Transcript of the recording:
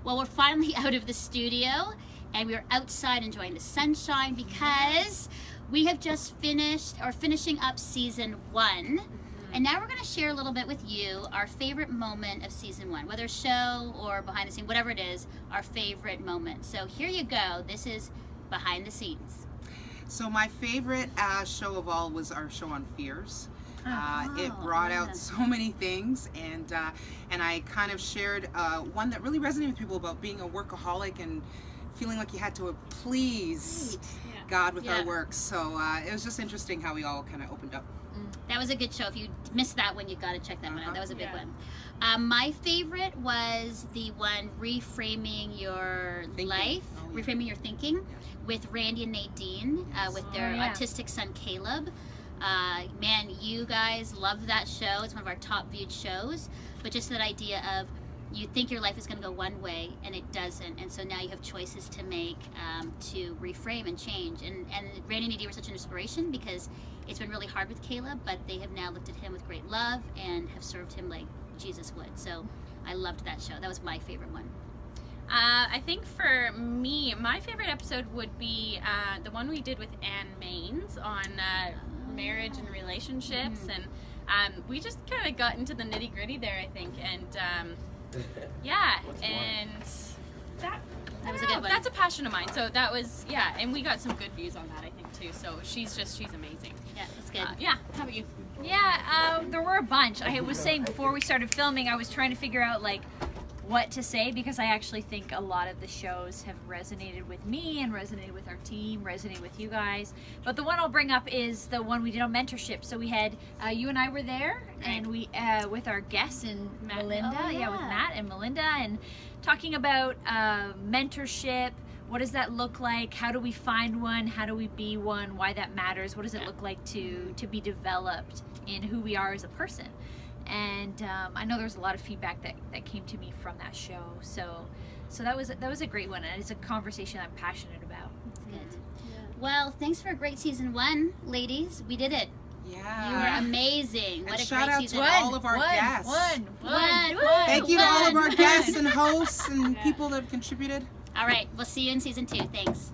Well, we're finally out of the studio and we're outside enjoying the sunshine because we have just finishing up season 1. And now we're going to share a little bit with you our favorite moment of season 1, whether show or behind the scenes, whatever it is, our favorite moment. So here you go. This is behind the scenes. So my favorite show of all was our show on fears. It brought out so many things, and I kind of shared one that really resonated with people about being a workaholic and feeling like you had to please God with our work. So it was just interesting how we all kind of opened up. That was a good show. If you missed that one, you got to check that one out. That was a big one. My favorite was the one reframing your life, reframing your thinking, with Randy and Nadine, with their autistic son Caleb. Man, you guys love that show. It's one of our top viewed shows. But just that idea of you think your life is going to go one way and it doesn't, and so now you have choices to make to reframe and change. And Randy and Nadine were such an inspiration because it's been really hard with Caleb, but they have now looked at him with great love and have served him like Jesus would. So I loved that show. That was my favorite one. I think for me, my favorite episode would be the one we did with Anne Maines on marriage and relationships, and we just kind of got into the nitty gritty there, I think, and that was a good one. That's a passion of mine. So that was and we got some good views on that, I think, too. So she's amazing. Yeah, that's good. How about you? Yeah, there were a bunch. I was saying before we started filming, I was trying to figure out like what to say, because I actually think a lot of the shows have resonated with me and resonated with our team, resonated with you guys. But the one I'll bring up is the one we did on mentorship. So we had you and I were there, and we with our guests and Melinda, with Matt and Melinda, and talking about mentorship. What does that look like? How do we find one? How do we be one? Why that matters? What does it look like to be developed in who we are as a person? And I know there was a lot of feedback that came to me from that show. So that was a great one, and it's a conversation I'm passionate about. That's good. Yeah. Well, thanks for a great season 1, ladies. We did it. Yeah. You were amazing. What and a shout great out season. to all of our guests. Thank you to all of our guests and hosts and people that have contributed. All right, we'll see you in season 2. Thanks.